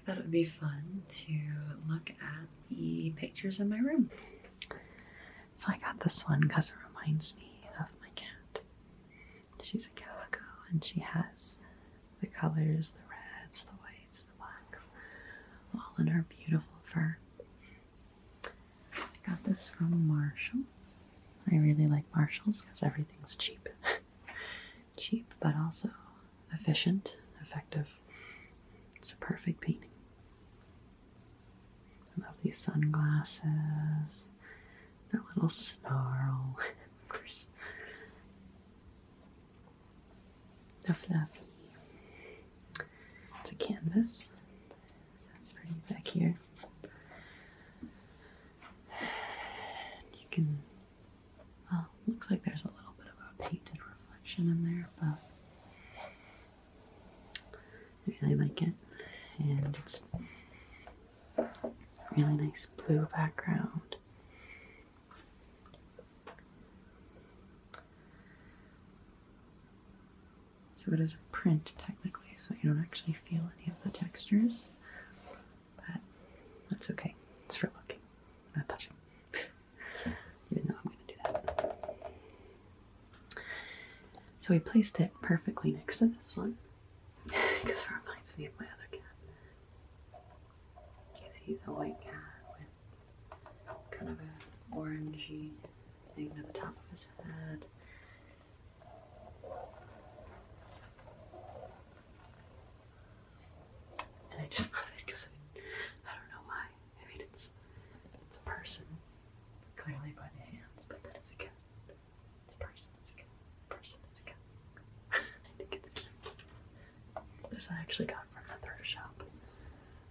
thought it would be fun to look at the pictures in my room. So I got this one because it reminds me of my cat. She's a calico and she has the colors, the reds, the whites, the blacks, all in her beautiful fur. I got this from Marshalls. I really like Marshalls because everything's cheap. Cheap, but also efficient, effective. It's a perfect painting. I love these sunglasses. That little snarl, of course. The fluffy. It's a canvas. That's pretty back here. You can, well, looks like there's a little bit of a painted reflection in there, but I really like it. And it's really nice blue background. So it is a print technically, so you don't actually feel any of the textures, but that's okay. It's for looking, not touching. Even though I'm going to do that. So we placed it perfectly next to this one because it reminds me of my other cat. He's a white cat with kind of an orangey thing at the top of his head. And I just love it because I don't know why. I mean, it's a person, clearly by the hands, but then it's a cat. It's a person, it's a cat. Person, it's a cat. I think it's cute. This I actually got from a thrift shop.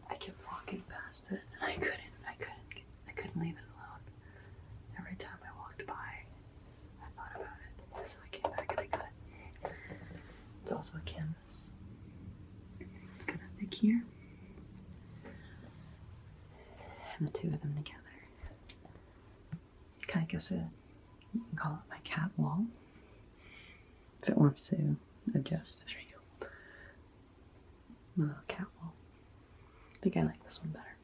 I kept walking past it and I couldn't leave it alone. Every time I walked by, I thought about it. So I came back and I got it. It's also a canvas. It's kind of thick here. And the two of them together. I guess you can call it my cat wall. If it wants to adjust. There you go. My little cat wall. I think I like this one better.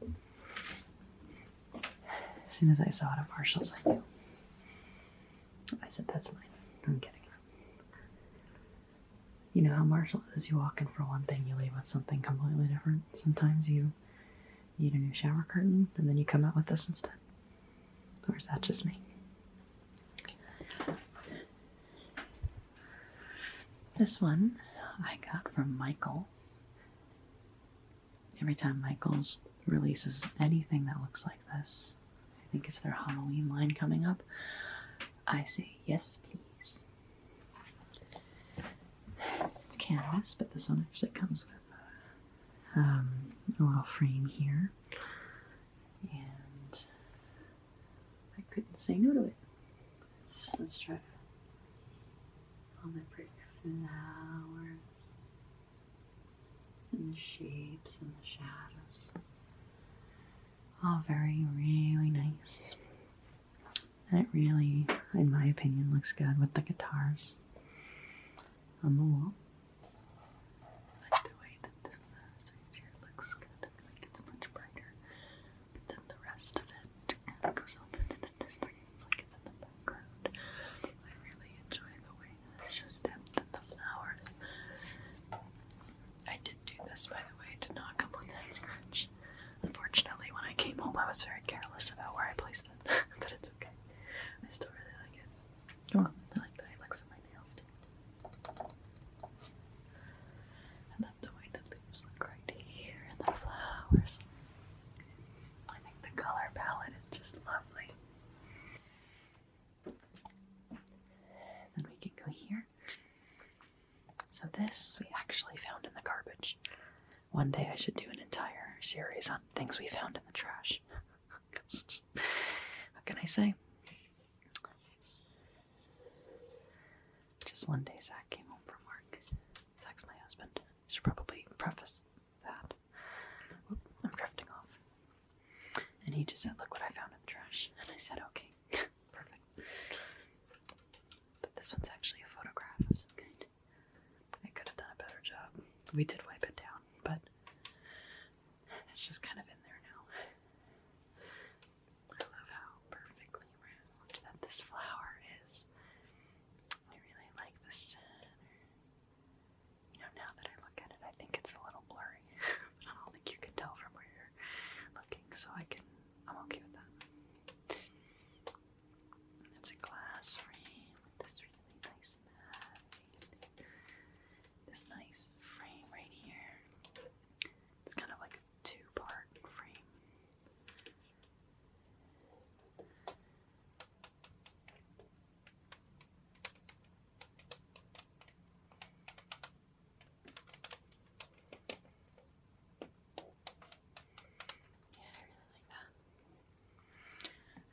As soon as I saw it at Marshalls, I knew. I said, that's mine. I'm getting it. You know how Marshalls is, you walk in for one thing, you leave with something completely different. Sometimes you need a new shower curtain, and then you come out with this instead. Or is that just me? This one I got from Michaels. Every time Michaels releases anything that looks like this, I think it's their Halloween line coming up, I say, yes, please. It's canvas, but this one actually comes with a little frame here. And I couldn't say no to it. Let's try all my pretty flowers and shapes and the shadows. All very, really nice. And it really, in my opinion, looks good with the guitars on the wall. I like the way that this stage here looks good. I feel like it's much brighter. But then the rest of it kind of goes up into the distance, like it's in the background. I really enjoy the way that it shows depth in the flowers. I did do this, by the way, to not come with that scratch. Unfortunately, when I came home, I was very careless about where I placed it, but it's okay. I still really like it. Oh, I like the looks of my nails too. I love the way the leaves look right here and the flowers. I think the color palette is just lovely. Then we can go here. So this we actually found in the garbage. One day I should do an entire series on things we found in the trash. What can I say? Just one day Zach came home from work. Zach's my husband. Should probably preface that. Oop, I'm drifting off. And he just said, look what I found in the trash. And I said, okay, perfect. But this one's actually a photograph of some kind. I could have done a better job. We did wipe it down, but it's just kind of in there now. I love how perfectly round that this flower is. I really like the center. You know, now that I look at it, I think it's a little blurry. But I don't think you can tell from where you're looking, so I'm okay with that. It's a glass frame with this really nice mat. This nice frame right here. It's kind of like a two-part frame. Yeah, I really like that.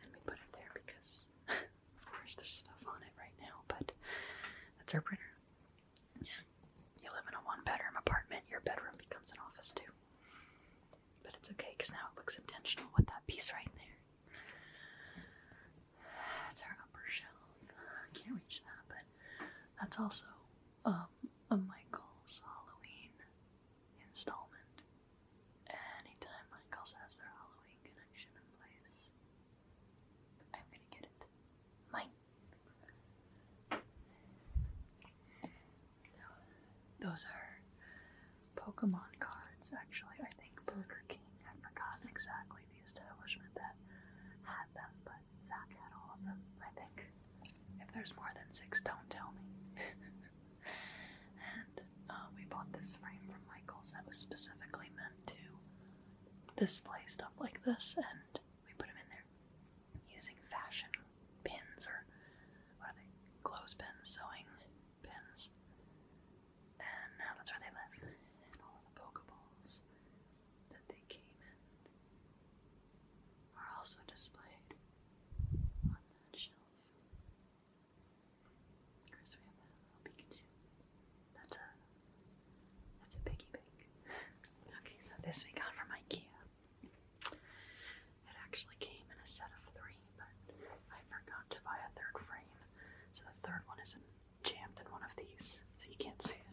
And we put it there because, of course, there's stuff on it right now, but that's our printer. Yeah. You live in a one-bedroom apartment, your bedroom becomes an office too. But it's okay because now it looks intentional with that piece right there. That's our upper shelf. I can't reach that, but that's also a Michaels Halloween installment. Anytime Michaels has their Halloween connection in place, I'm gonna get it. Mine. Those are Pokemon cards, actually. I think Burger King, I've forgotten exactly the establishment that had them, but Zach had all of them, I think. If there's more than 6, don't tell me. And we bought this frame from Michaels that was specifically meant to display stuff like this, and we put them in there using fashion pins, or what are they? Clothespins, sewing pins. And now that's where they live. And all of the Pokeballs that they came in are also displayed on that shelf. Of course, we have that little Pikachu. That's a piggy bank. Okay, so this we got from IKEA. It actually came in a set of 3, but I forgot to buy a third frame, so the third one isn't jammed in one of these, so you can't see it.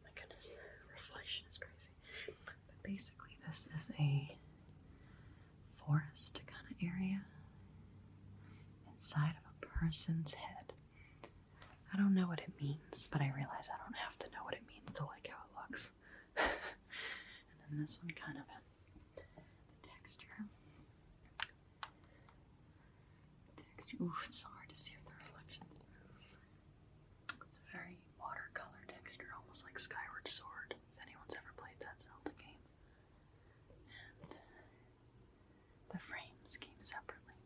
My goodness, the reflection is crazy. But basically, this is a forest kind of area inside of a person's head. I don't know what it means, but I realize I don't have to know what it means to like how it looks. And then this one kind of the texture. Ooh, it's so hard to see with the reflections. It's a very watercolor texture, almost like Skyward Sword, if anyone's ever played that Zelda game. And the frames came separately,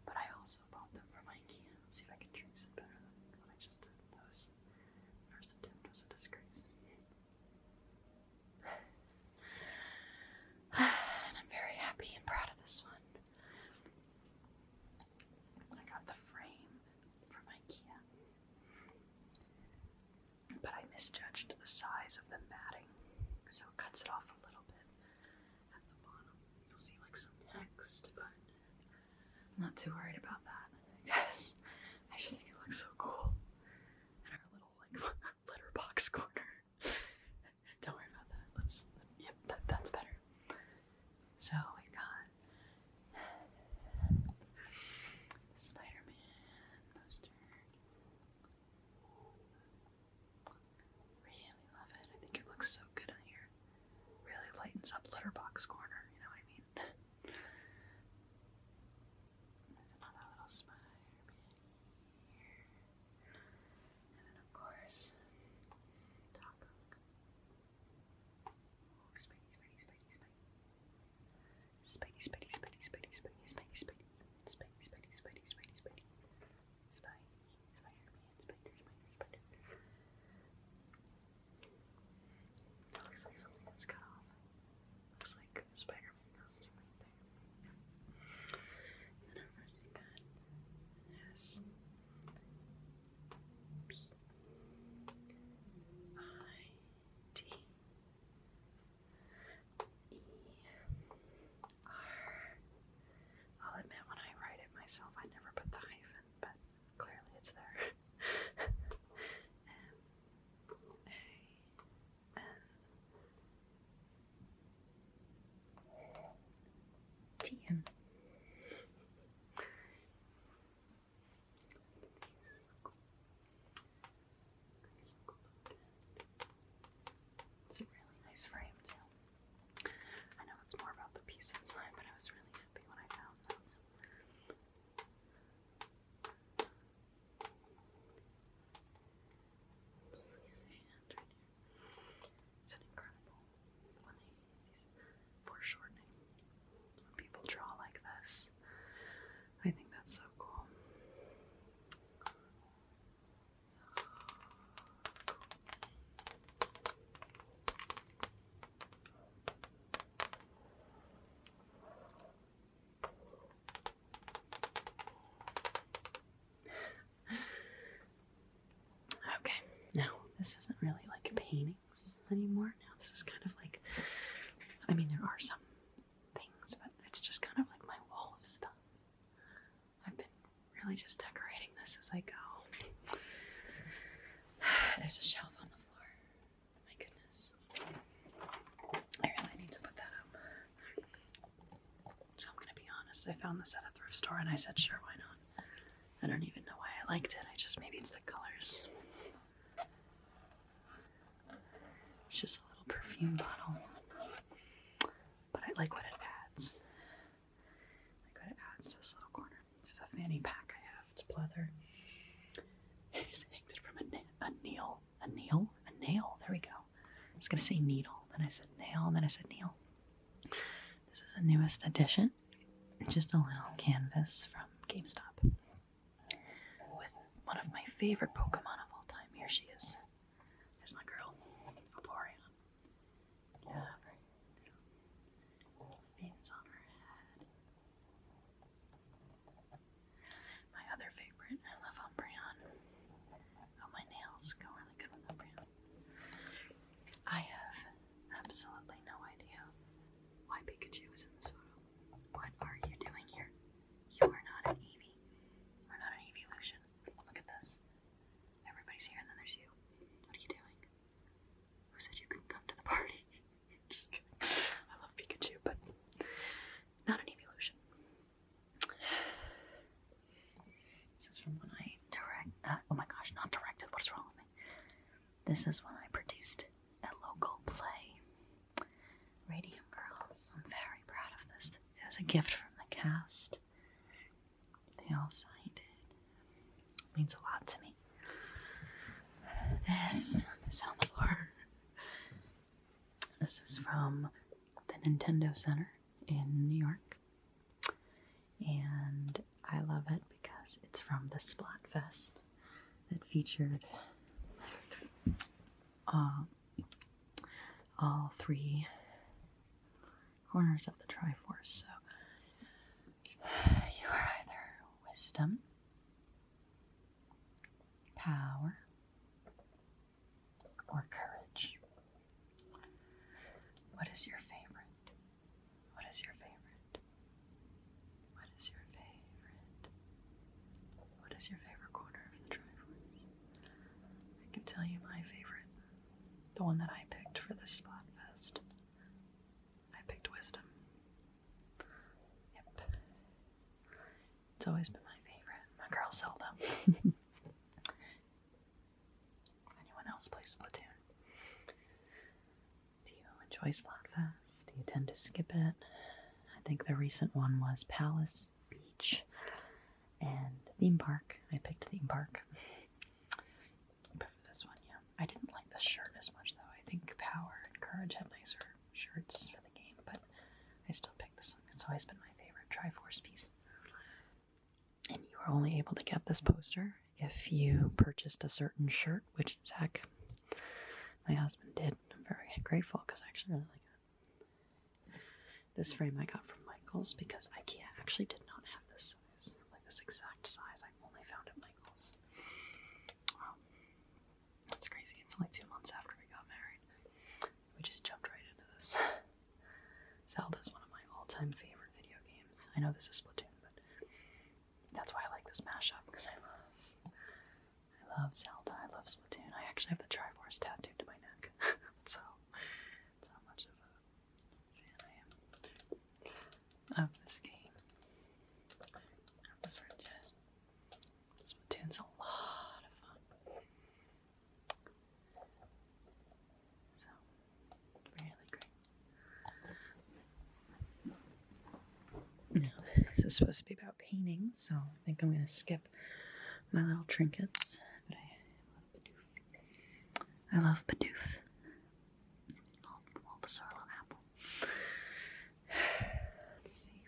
but I also bought them from IKEA. Let's see if I can trace it better than what I just did. That was, first attempt was a disgrace. And I'm very happy and proud of this one. I got the frame from IKEA, but I misjudged the size of the matting, so it cuts it off a little bit at the bottom. You'll see like some text, but I'm not too worried about that because I just think it looks so cool. And our little like litter box corner. Don't worry about that. Yep, that's better. So we've got the Spider-Man poster. Really love it. I think it looks so good in here. Really lightens up Letterbox corner, you know what I mean? There's another little Spider-Man. seeing? It's a really nice frame too. I know it's more about the piece inside, but I was really happy when I found this. It's an incredible one. Foreshortening. When people draw like this, I think that's so cool. Okay, now this isn't really like paintings anymore. Now this is kind of like, I mean, there are some things, but it's just kind of like my wall of stuff. I've been really just decorating this as I go. There's a shelf on the floor. My goodness. I really need to put that up. So I'm gonna be honest, I found this at a thrift store and I said, sure, why not? I don't even know why I liked it. Maybe it's the colors. It's just a little perfume bottle. But I like what it adds. I like what it adds to this little corner. This is a fanny pack I have. It's pleather. I just hanged it from a nail. A nail? A nail. There we go. I was going to say needle. Then I said nail. And then I said nail. This is the newest edition. It's just a little canvas from GameStop. With one of my favorite Pokemon of all time. Here she is. There's my girl. Vaporeon. Yeah, right. Little fins on her head. My other favorite, I love Umbreon. Oh, my nails go really good with Umbreon. I have absolutely no idea why Pikachu is in this photo. What are you doing here? You are not an Eevee. You're not an Eeveelution. Look at this. Everybody's here and then there's you. What are you doing? Who said you couldn't come to the party? Just kidding. I love Pikachu, but not an Eeveelution. This is from when I oh my gosh, not directed. What is wrong with me? This is when I produced a local play, Radium Girls. I'm very proud of this. It was a gift from the cast. They all signed it. It means a lot to me. This is on the floor. This is from the Nintendo Center in New York. And I love it because it's from the Splatfest that featured all three corners of the Triforce. So you are either wisdom, power, or courage. What is your favorite? What is your favorite? What is your favorite? What is your favorite corner of the Triforce? I can tell you my favorite. The one that I picked for this Splatfest. I picked wisdom. Yep. It's always been my favorite. My girl Zelda. Anyone else play Splatoon? Do you enjoy Splatfest? Do you tend to skip it? I think the recent one was Palace, Beach, and Theme Park. I picked Theme Park. But for this one, yeah. I didn't like the shirt as much, though. I think Power and Courage had nicer shirts for the game, but I still picked this one. It's always been my favorite Triforce piece. And you were only able to get this poster if you purchased a certain shirt, which Zach, my husband, did. I'm very grateful because I actually really like it. This frame I got from Michaels because IKEA actually did not have this size, like this exact size. I only found at Michaels. That's crazy. It's only 2 months after we got married. We just jumped right into this. Zelda's one of my all-time favorite video games. I know this is Splatoon, but that's why I like this mashup, because I love Zelda. I love Splatoon. I actually have the Triforce tattooed to my neck. So that's how much of a fan I am of this game. This is supposed to be about painting, so I think I'm going to skip my little trinkets. But I love Bidoof. Bulbasaur, little apple. Let's see.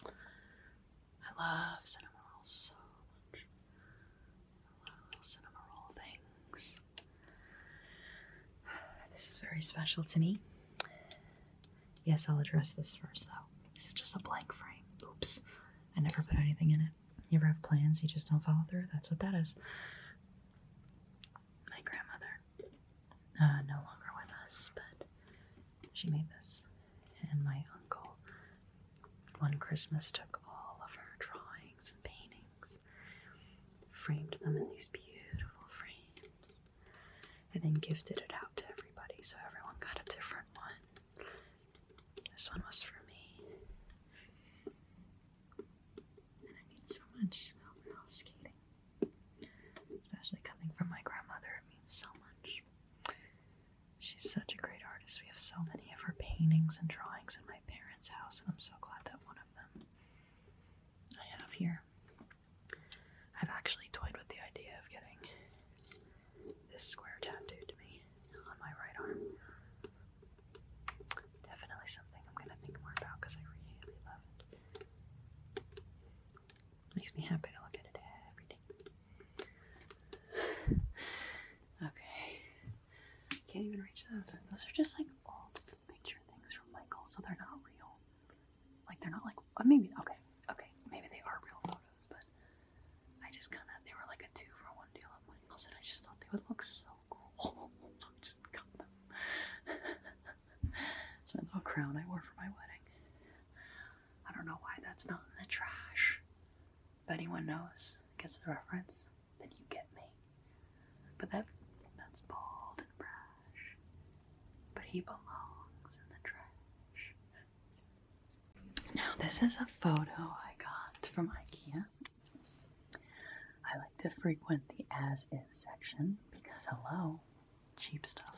I love cinnamon rolls so much. I love little cinnamon roll things. This is very special to me. Yes, I'll address this first though. This is just a blank frame. Oops. I never put anything in it. You ever have plans you just don't follow through? That's what that is. My grandmother, no longer with us, but she made this. And my uncle, one Christmas, took all of her drawings and paintings, framed them in these beautiful frames, and then gifted it out to everybody, so everyone got a different one. This one was for me. And I mean so much. We're all skating. Especially coming from my grandmother, it means so much. She's such a great artist. We have so many of her paintings and drawings in my parents' house, and I'm so glad that one of them I have here. I've actually toyed with the idea of getting this square tattooed to me on my right arm. Definitely something I'm going to think more about because I really love it. Makes me happy to look at it every day. Okay. Can't even reach those. Those are just like old picture things from Michael, so they're not real. Like, they're not like, maybe, okay, maybe they are real photos, but I just kind of, they were like a 2-for-1 deal at Michael's, and I just thought they would look so cool, so I just got them. It's my little crown I wore for my wedding. I don't know why that's not in the trash. If anyone knows, gets the reference, then you get me. But that's bald and brash. But he belongs in the trash. Now this is a photo I got from IKEA. I like to frequent the as-is section because, hello, cheap stuff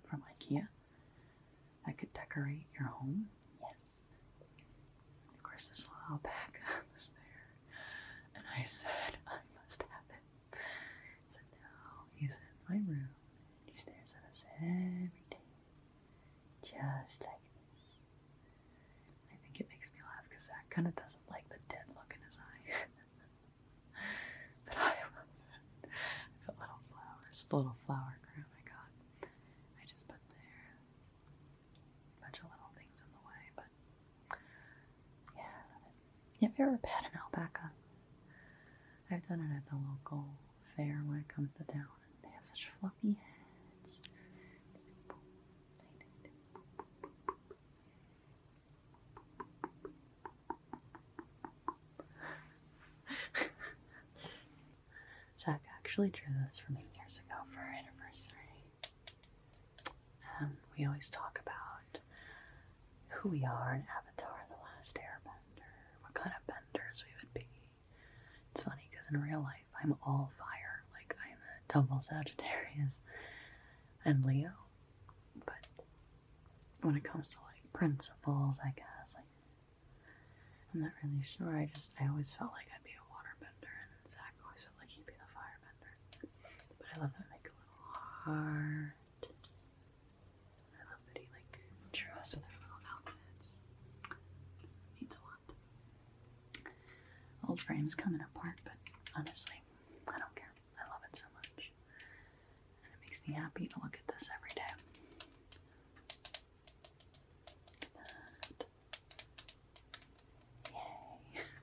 from IKEA that could decorate your home. Yes. Of course, this little alpaca was there, and I said, I must have it. So now he's in my room, and he stares at us every day, just like this. I think it makes me laugh because Zach kind of doesn't like the dead look in his eye. But I love it. I put little flowers, the little flower crown I got. I just put there a bunch of little things in the way, but yeah, I love it. Have you ever pet an alpaca? I've done it at the local fair when it comes to town, and they have such fluffy heads. Zach actually drew this for me years ago for our anniversary. We always talk about who we are in Avatar: The Last Airbender, what kind of benders we would be. It's funny because in real life I'm all fire, like I'm a double Sagittarius and Leo, but when it comes to like principles, I guess, like, I'm not really sure. I always felt like I'd be a waterbender, and Zach always felt like he'd be the firebender. But I love that I make a little heart. I love that he like drew us with our little outfits. It means a lot. Old frames coming apart, but honestly, I don't care. I love it so much. And it makes me happy to look at this every day.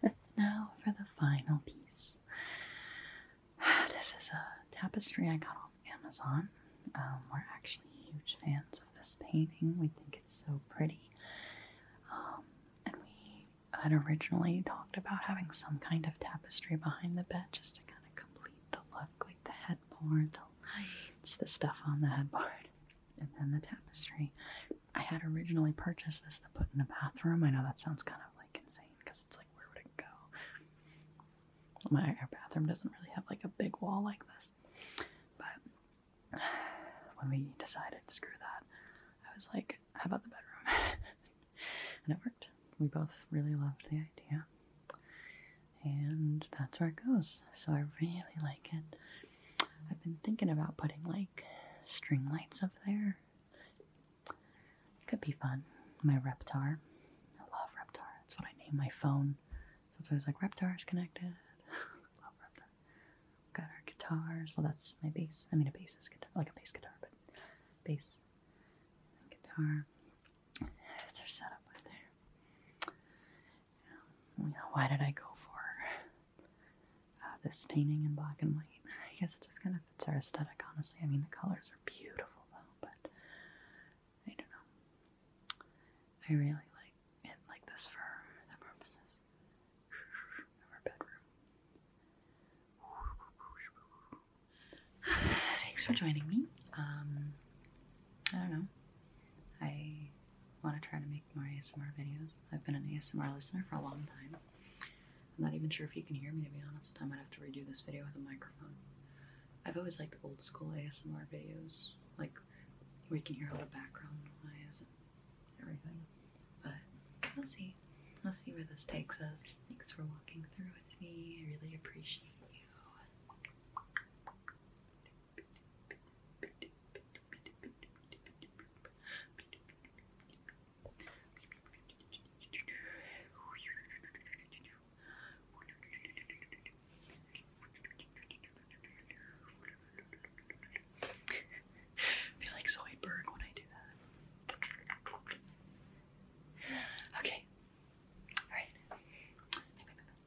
Yay. Now for the final piece. This is a tapestry I got off Amazon. We're actually huge fans of this painting. We think it's so pretty. And we had originally talked about having some kind of tapestry behind the bed just to kind of complete the look, like the headboard, the lights, the stuff on the headboard, and then the tapestry. I had originally purchased this to put in the bathroom. I know that sounds kind of like insane because it's like, where would it go? Our bathroom doesn't really have like a big wall like this. But when we decided, screw that, I was like, how about the bedroom? And it worked. we both really loved the idea. And that's where it goes. So I really like it. I've been thinking about putting like string lights up there. Could be fun. My Reptar. I love Reptar. That's what I named my phone. So it's always like Reptar's connected. Love Reptar. Got our guitars. Well, that's my bass. I mean, a bass is guitar, like a bass guitar, but bass and guitar. That's our setup right there. You know, why did I go for this painting in black and white? I guess it just kind of fits our aesthetic, honestly. I mean, the colors are beautiful, though, but I don't know. I really like this for the purposes of our bedroom. Thanks for joining me. I don't know. I want to try to make more ASMR videos. I've been an ASMR listener for a long time. I'm not even sure if you can hear me, to be honest. I might have to redo this video with a microphone. I've always liked old school ASMR videos, like where you can hear all the background noise and everything. But we'll see. We'll see where this takes us. Thanks for walking through with me. I really appreciate